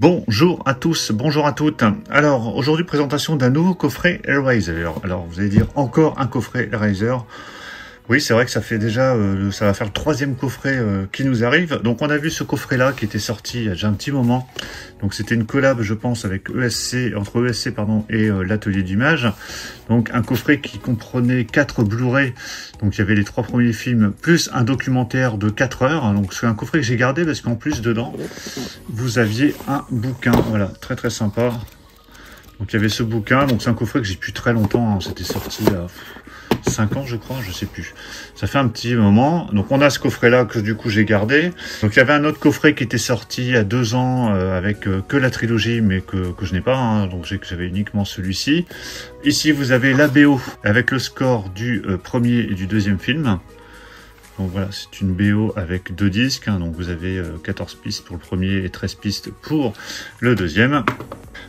Bonjour à tous, bonjour à toutes. Alors aujourd'hui présentation d'un nouveau coffret Hellraiser. Alors vous allez dire encore un coffret Hellraiser. Oui, c'est vrai que ça fait déjà, ça va faire le troisième coffret qui nous arrive. Donc on a vu ce coffret-là qui était sorti il y a déjà un petit moment. Donc c'était une collab, je pense, avec ESC, entre ESC pardon et l'atelier d'images. Donc un coffret qui comprenait 4 Blu-ray. Donc il y avait les 3 premiers films plus un documentaire de 4 heures. Donc c'est un coffret que j'ai gardé parce qu'en plus dedans vous aviez un bouquin. Voilà, très très sympa. Donc il y avait ce bouquin. Donc c'est un coffret que j'ai depuis très longtemps. Hein. C'était sorti à 5 ans je crois, je sais plus. Ça fait un petit moment. Donc on a ce coffret là que du coup j'ai gardé. Donc il y avait un autre coffret qui était sorti il y a 2 ans avec que la trilogie mais que je n'ai pas. Hein. Donc j'avais uniquement celui-ci. Ici vous avez la BO avec le score du premier et du deuxième film. Donc voilà, c'est une BO avec 2 disques. Hein. Donc vous avez 14 pistes pour le premier et 13 pistes pour le deuxième.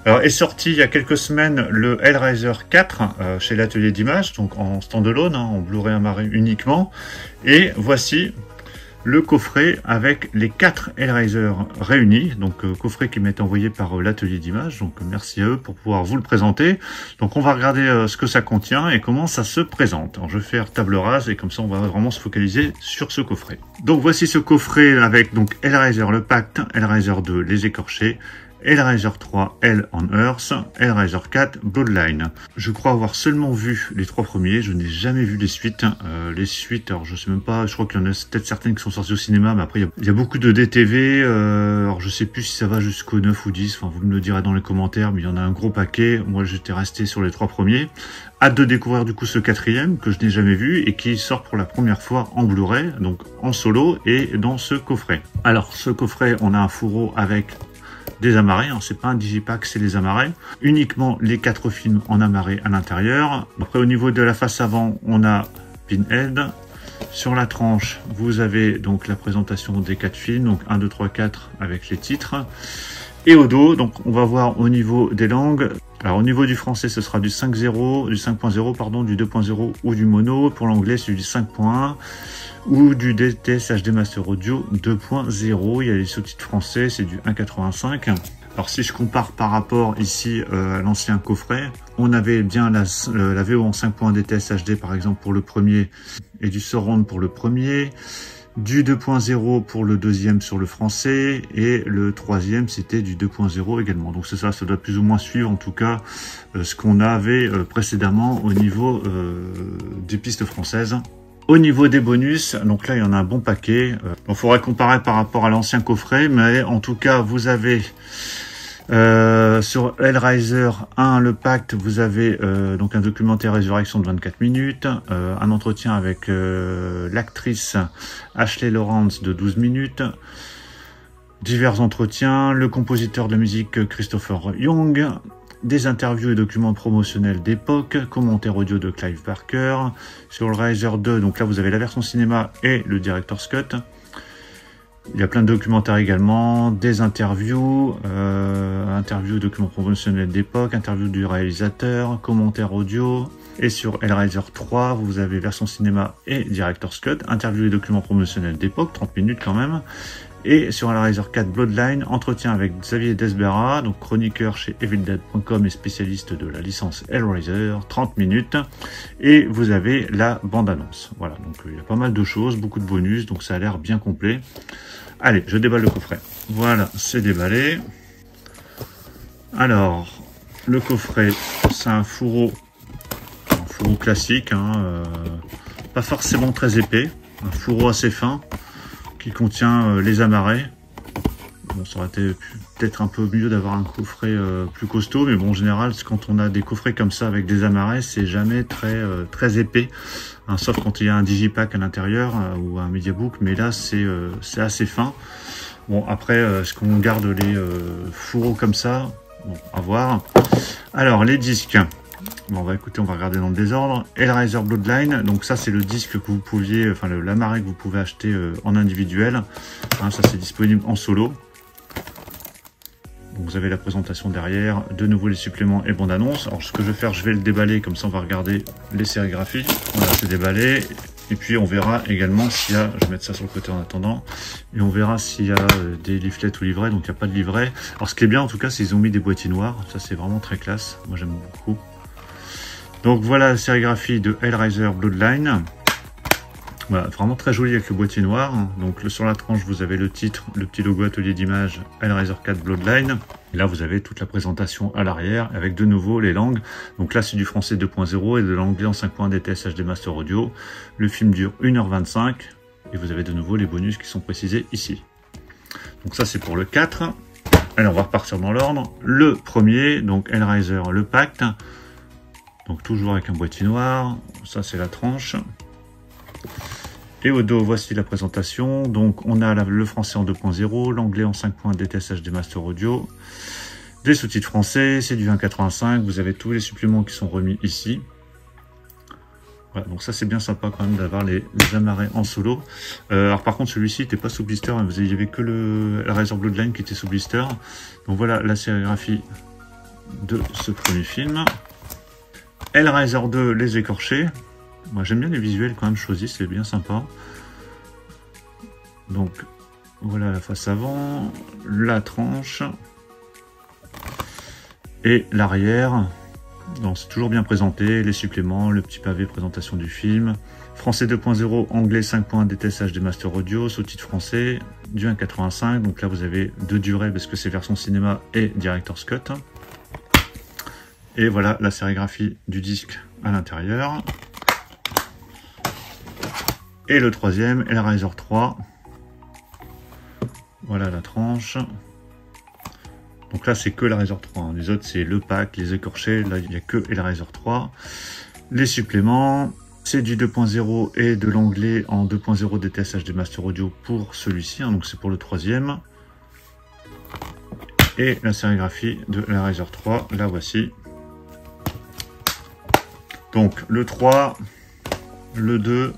Alors est sorti il y a quelques semaines le Hellraiser 4 chez l'atelier d'images, donc en standalone, hein, en Blu-ray amarré uniquement. Et voici le coffret avec les 4 Hellraiser réunis, donc coffret qui m'est envoyé par l'atelier d'images, donc merci à eux pour pouvoir vous le présenter. Donc on va regarder ce que ça contient et comment ça se présente. Alors je vais faire table rase et comme ça on va vraiment se focaliser sur ce coffret. Donc voici ce coffret avec donc Hellraiser le Pacte, Hellraiser 2 les Écorchés, Hellraiser 3, Hell on Earth, Hellraiser 4, Bloodline. Je crois avoir seulement vu les 3 premiers, je n'ai jamais vu les suites. Les suites, alors je sais même pas, je crois qu'il y en a peut-être certaines qui sont sorties au cinéma, mais après il y a beaucoup de DTV, alors je sais plus si ça va jusqu'au 9 ou 10, enfin vous me le direz dans les commentaires, mais il y en a un gros paquet. Moi j'étais resté sur les 3 premiers. Hâte de découvrir du coup ce 4e que je n'ai jamais vu et qui sort pour la première fois en Blu-ray, donc en solo et dans ce coffret. Alors ce coffret, on a un fourreau avec des amarrés, hein, c'est pas un digipack, c'est les amarrés. Uniquement les 4 films en amarré à l'intérieur. Après au niveau de la face avant, on a Pinhead. Sur la tranche, vous avez donc la présentation des 4 films, donc 1, 2, 3, 4 avec les titres. Et au dos, donc on va voir au niveau des langues. Alors au niveau du français, ce sera du 5.0, du 5.0 pardon, du 2.0 ou du mono. Pour l'anglais, c'est du 5.1 ou du DTS HD Master Audio 2.0. Il y a les sous-titres français, c'est du 1.85. Alors si je compare par rapport ici à l'ancien coffret, on avait bien la VO en 5.1 DTS HD par exemple pour le premier et du surround pour le premier. Du 2.0 pour le deuxième sur le français et le troisième c'était du 2.0 également. Donc c'est ça, ça doit plus ou moins suivre en tout cas ce qu'on avait précédemment au niveau des pistes françaises. Au niveau des bonus, donc là il y en a un bon paquet. Il faudrait comparer par rapport à l'ancien coffret, mais en tout cas vous avez sur Hellraiser 1, le Pacte, vous avez donc un documentaire Résurrection de 24 minutes, un entretien avec l'actrice Ashley Lawrence de 12 minutes, divers entretiens, le compositeur de la musique Christopher Young, des interviews et documents promotionnels d'époque, commentaires audio de Clive Barker. Sur le Hellraiser 2, donc là vous avez la version cinéma et le Director's Cut. Il y a plein de documentaires également, des interviews, interviews, documents promotionnels d'époque, interviews du réalisateur, commentaires audio. Et sur Hellraiser 3, vous avez version cinéma et Director's Cut, interviews et documents promotionnels d'époque, 30 minutes quand même. Et sur Hellraiser 4 Bloodline, entretien avec Xavier Desbera, donc chroniqueur chez evildead.com et spécialiste de la licence Hellraiser, 30 minutes. Et vous avez la bande-annonce. Voilà, donc il y a pas mal de choses, beaucoup de bonus, donc ça a l'air bien complet. Allez, je déballe le coffret. Voilà, c'est déballé. Alors, le coffret, c'est un fourreau classique, hein, pas forcément très épais, un fourreau assez fin, qui contient les amarrés. Bon, ça aurait été peut-être un peu mieux d'avoir un coffret plus costaud, mais bon, en général, quand on a des coffrets comme ça avec des amarrés, c'est jamais très épais, hein, sauf quand il y a un digipack à l'intérieur ou un mediabook, mais là, c'est assez fin. Bon, après, est-ce qu'on garde les fourreaux comme ça? Bon, à voir. Alors, les disques. Bon, on va écouter, on va regarder dans le désordre. Hellraiser Bloodline, donc ça c'est le disque que vous pouviez, enfin l'amarré que vous pouvez acheter en individuel. Hein, ça c'est disponible en solo. Donc vous avez la présentation derrière, de nouveau les suppléments et bande-annonce. Alors ce que je vais faire, je vais le déballer, comme ça on va regarder les sérigraphies. Voilà, c'est déballé. Et puis on verra également s'il y a, je vais mettre ça sur le côté en attendant, et on verra s'il y a des leaflets ou livrets, donc il n'y a pas de livret. Alors ce qui est bien en tout cas, c'est qu'ils ont mis des boîtiers noirs, ça c'est vraiment très classe, moi j'aime beaucoup. Donc voilà la sérigraphie de Hellraiser Bloodline. Voilà, vraiment très joli avec le boîtier noir. Donc sur la tranche, vous avez le titre, le petit logo atelier d'image Hellraiser 4 Bloodline. Et là, vous avez toute la présentation à l'arrière avec de nouveau les langues. Donc là, c'est du français 2.0 et de l'anglais en 5.1 DTS HD Master Audio. Le film dure 1h25 et vous avez de nouveau les bonus qui sont précisés ici. Donc ça, c'est pour le 4. Allez, on va repartir dans l'ordre. Le premier, donc Hellraiser, le pacte. Donc toujours avec un boîtier noir. Ça, c'est la tranche. Et au dos, voici la présentation. Donc, on a le français en 2.0, l'anglais en 5.1 DTS HD Master Audio, des sous-titres français, c'est du 1.85. Vous avez tous les suppléments qui sont remis ici. Voilà, donc ça, c'est bien sympa quand même d'avoir les amarrés en solo. Alors, par contre, celui-ci n'était pas sous blister. Hein, il n'y avait que le Hellraiser Bloodline qui était sous blister. Donc, voilà la sérigraphie de ce premier film. Hellraiser 2, les écorchés. Moi j'aime bien les visuels quand même choisis, c'est bien sympa. Donc voilà la face avant, la tranche et l'arrière. Donc c'est toujours bien présenté, les suppléments, le petit pavé présentation du film. Français 2.0, anglais 5.1 DTS HD Master Audio, sous-titres français, du 1.85. Donc là vous avez deux durées parce que c'est version cinéma et Director's Cut. Et voilà la sérigraphie du disque à l'intérieur. Et le troisième, Hellraiser 3. Voilà la tranche. Donc là, c'est que Hellraiser 3. Hein. Les autres, c'est le pack, les écorchés. Là, il n'y a que Hellraiser 3. Les suppléments, c'est du 2.0 et de l'anglais en 2.0 DTS HD Master Audio pour celui-ci. Hein. Donc c'est pour le troisième. Et la sérigraphie de Hellraiser 3, la voici. Donc le 3, le 2...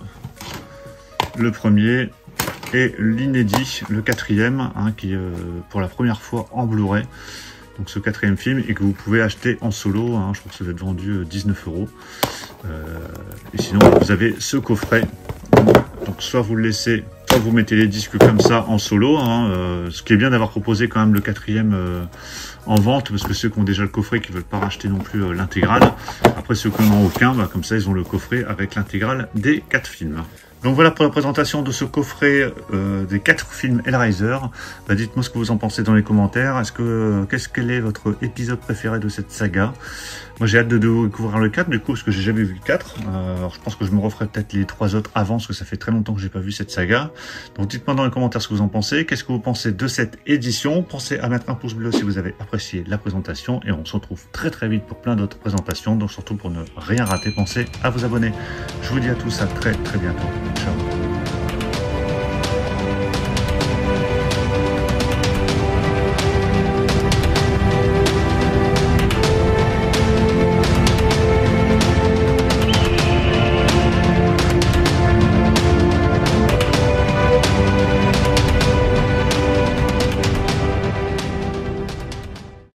le premier et l'inédit, le quatrième, hein, qui est pour la première fois en Blu-ray. Donc ce quatrième film et que vous pouvez acheter en solo, hein, je crois que ça va être vendu 19 €. Et sinon vous avez ce coffret. Donc soit vous le laissez, soit vous mettez les disques comme ça en solo. Hein, ce qui est bien d'avoir proposé quand même le quatrième en vente, parce que ceux qui ont déjà le coffret qui ne veulent pas racheter non plus l'intégrale. Après ceux qui n'en ont aucun, bah, comme ça ils ont le coffret avec l'intégrale des 4 films. Donc voilà pour la présentation de ce coffret des 4 films Hellraiser. Bah, dites-moi ce que vous en pensez dans les commentaires. Quel est votre épisode préféré de cette saga? Moi j'ai hâte de découvrir le 4 du coup, parce que j'ai jamais vu le 4. Alors je pense que je me referai peut-être les 3 autres avant, parce que ça fait très longtemps que j'ai pas vu cette saga. Donc dites-moi dans les commentaires ce que vous en pensez. Qu'est-ce que vous pensez de cette édition? Pensez à mettre un pouce bleu si vous avez apprécié la présentation. Et on se retrouve très très vite pour plein d'autres présentations. Donc surtout pour ne rien rater, pensez à vous abonner. Je vous dis à tous à très très bientôt. Ciao.